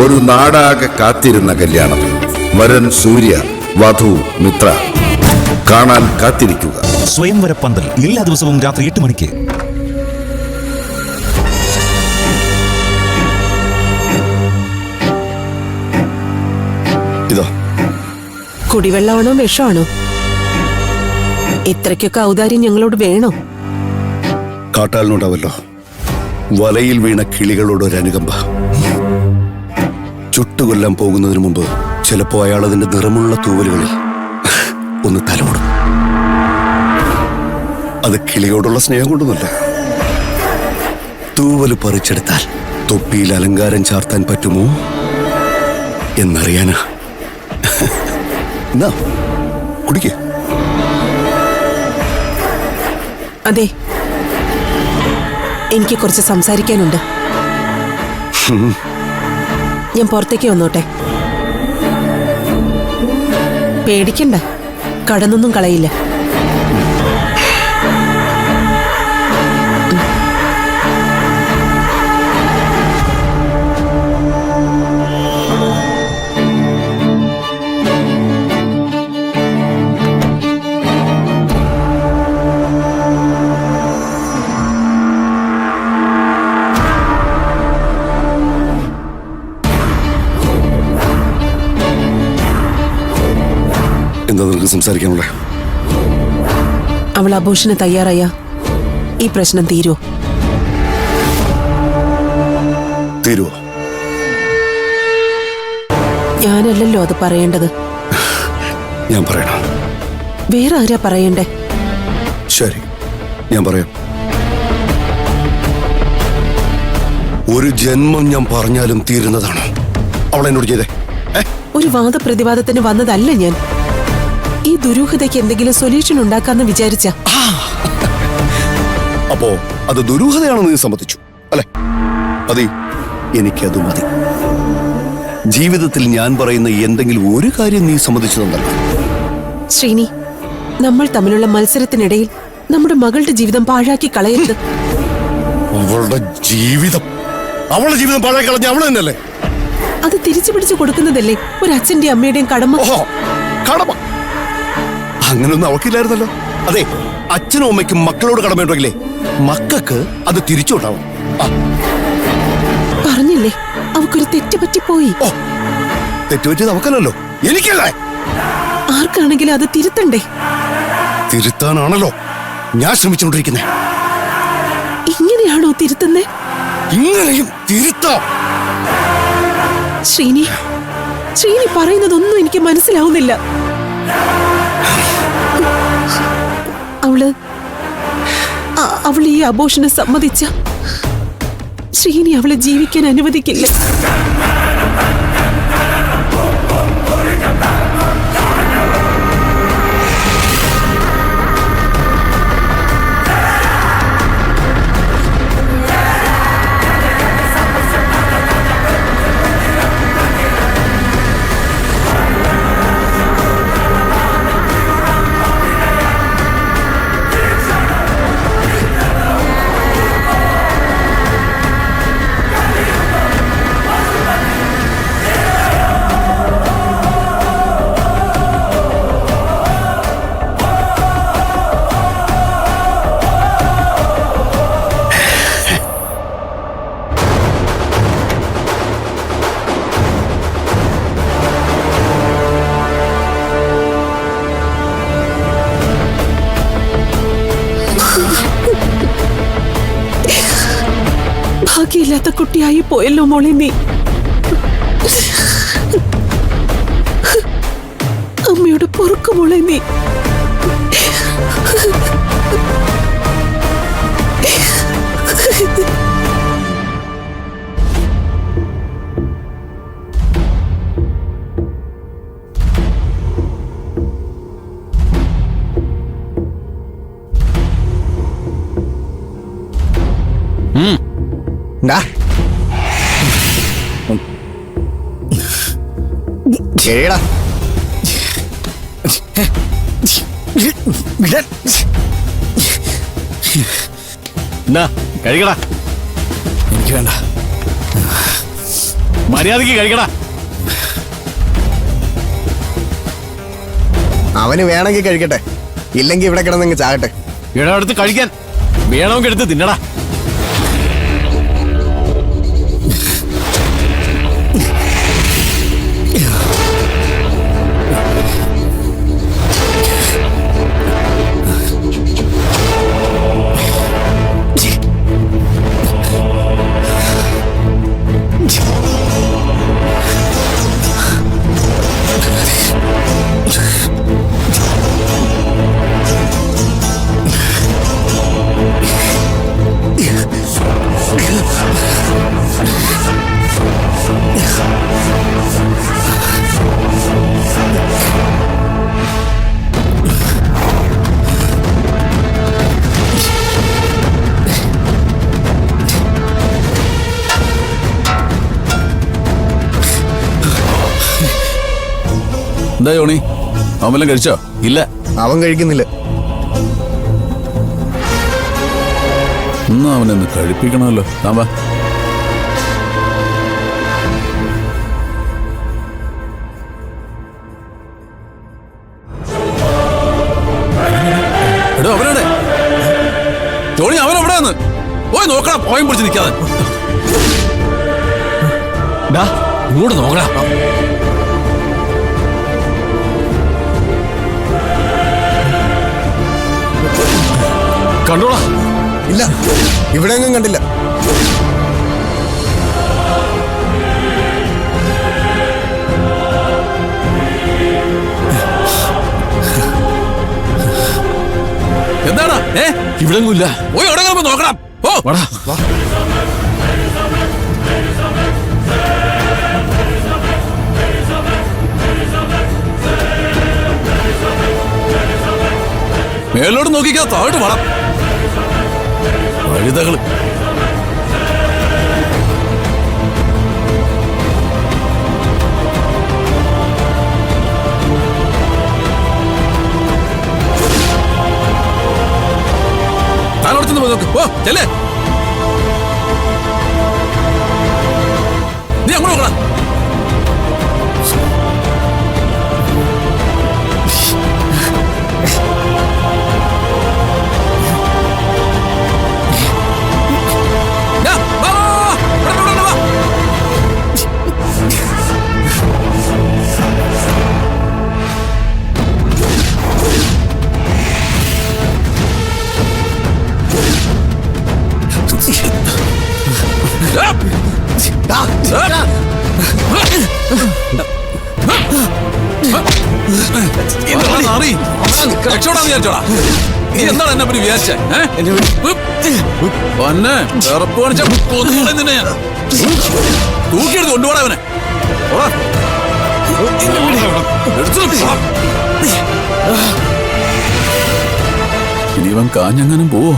ഒരു നാടാകെ കാത്തിരുന്ന കല്യാണം. വരൻ സൂര്യ, വധു മിത്ര. കാണാൻ കാത്തിരിക്കുക. സ്വയംവര പന്തൽ എല്ലാ ദിവസവും രാത്രി 8 മണിക്ക്. ഇതോ കുടിവെള്ളമാണോ വിഷമാണോ? ഇത്രയ്ക്കൊക്കെ ഔദാര്യം ഞങ്ങളോട് വേണോ? കാട്ടാലിനുണ്ടാവല്ലോ വലയിൽ വീണ കിളികളോട് ഒരു അനുകമ്പ. ചുട്ടുകൊല്ലാൻ പോകുന്നതിന് മുമ്പ് ചിലപ്പോ അയാൾ അതിന്റെ നിറമുള്ള തൂവലുകളിൽ ഒന്ന് തലമുടും. അത് കിളിയോടുള്ള സ്നേഹം കൊണ്ടൊന്നുമല്ല. തൂവല് പറിച്ചെടുത്താൽ തൊപ്പിയിൽ അലങ്കാരം ചാർത്താൻ പറ്റുമോ എന്നറിയാനാ. എന്നാ കുടിക്കേ. അതെ, എനിക്ക് കുറച്ച് സംസാരിക്കാനുണ്ട്. ഞാൻ പുറത്തേക്ക് വന്നോട്ടെ? പേടിക്കണ്ട, കടന്നൊന്നും കളയില്ല. എന്താ നിനക്ക് സംസാരിക്കാനുള്ള? അവൾ അബോഷന് തയ്യാറായ ഈ പ്രശ്നം തീരുവോ? തീരുവോ? ഞാനല്ലല്ലോ അത് പറയേണ്ടത്. ഞാൻ പറയണം. വേറെ ആരാ പറയണ്ടേ? ശരി, ഞാൻ പറയാം. ഒരു ജന്മം ഞാൻ പറഞ്ഞാലും തീരുന്നതാണോ അവൾ എന്നോട് ചെയ്തേ? ഒരു വാദപ്രതിവാദത്തിന് വന്നതല്ല ഞാൻ. ഈ ദുരൂഹതയ്ക്ക് എന്തെങ്കിലും സൊല്യൂഷൻ ഉണ്ടാക്കാന്ന് വിചാരിച്ച. അപ്പോ അത് ദുരൂഹതയാണെന്ന് നീ സമ്മതിച്ചു അല്ലെ? മതി, എനിക്കത് മതി. ജീവിതത്തിൽ ഞാൻ പറയുന്ന എന്തെങ്കിലും ഒരു കാര്യം നീ സമ്മതിച്ചു തന്നല്ലോ. ശ്രീനി, നമ്മൾ തമ്മിലുള്ള മത്സരത്തിനിടയിൽ നമ്മുടെ മകളുടെ ജീവിതം പാഴാക്കി കളയരുത്. അവളുടെ ജീവിതം പാഴാക്കി കളഞ്ഞ അവള് തന്നെയല്ലേ? അത് തിരിച്ചു പിടിച്ചു കൊടുക്കുന്നതല്ലേ ഒരു അച്ഛന്റെയും അമ്മയുടെയും കടമ. കടമ അങ്ങനൊന്നും അവൾക്കില്ലായിരുന്നല്ലോ. അതെ, അച്ഛനും അമ്മയ്ക്കും മക്കളോട് കടമയുണ്ടെങ്കിലേ മക്കൾക്ക് അത് തിരിച്ചുണ്ടാവും. പറഞ്ഞില്ലേ, അവക്കൊരു തെറ്റ് പറ്റിപ്പോയി. തെറ്റുപറ്റിയത് അവക്കല്ലോ, എനിക്കല്ലേ? ആർക്കാണെങ്കിലും അത് തിരുത്തണ്ടേ? തിരുത്താനാണല്ലോ ഞാൻ ശ്രമിച്ചുകൊണ്ടിരിക്കുന്നത്. ഇങ്ങനെയാണോ തിരുത്തുന്നേ? ഇങ്ങനെയും തിരുത്താം. ശ്രീനി പറയുന്നതൊന്നും എനിക്ക് മനസ്സിലാവുന്നില്ല. അവൾ ഈ അബോഷനെ സമ്മതിച്ച ശ്രീനി അവളെ ജീവിക്കാൻ അനുവദിക്കില്ല. ഭാഗ്യമില്ലാത്ത കുട്ടിയായി പോയല്ലോ മോളെ നീ. അമ്മയോട് പൊറുക്കു മോളെ നീ. ശരിടാ, കഴിക്കടാ. എനിക്ക് വേണ്ട. മര്യാദക്ക് കഴിക്കടാ. അവന് വേണമെങ്കിൽ കഴിക്കട്ടെ, ഇല്ലെങ്കിൽ ഇവിടെ കിടന്നെങ്കിൽ ചാകട്ടെ. ഇവിടെ അടുത്ത് കഴിക്കാൻ വേണമെങ്കിൽ എടുത്ത് തിന്നടാ. എന്താ യോണി, അവൻ കഴിച്ചോ? ഇല്ല, അവൻ കഴിക്കുന്നില്ല. ഇന്ന് അവനൊന്ന് കഴിപ്പിക്കണമല്ലോ. താൻ വാ. എടോ അവനെവിടെ? ജോണി അവനെവിടെയാന്ന് പോയി നോക്കണം. പോയും പിടിച്ച് നിൽക്കാതെ ഇങ്ങോട്ട് നോക്കടാ. കണ്ടോടാ. ഇല്ല, ഇവിടെ എങ്ങും കണ്ടില്ല. എന്താണ്? ഇവിടെ ഒന്നുമില്ല. പോയി എവിടെ നോക്കണം. ഓ വാടാ. മേലോട്ട് നോക്കിക്കാ, താഴോട്ട് വേണം. വഴുതകള് താഴോട്ട് പോയി നോക്ക്. ഓ ചെല്ലേ, നീ അങ്ങോട്ട് നോക്കണം. രക്ഷപ്പെടാന്ന് വിചാരിച്ചോടാ. നീ എന്താണ് എന്നെ പറ്റി വിചാരിച്ചേ? പൊന്നെ വെറുപ്പ് കാണിച്ച നിന്നെ ഞാൻ തൂക്കിയെടുത്ത് കൊണ്ടുപോടാ അവനെ. ഇനി ഇവൻ കാഞ്ഞെങ്ങാനും പോവോ?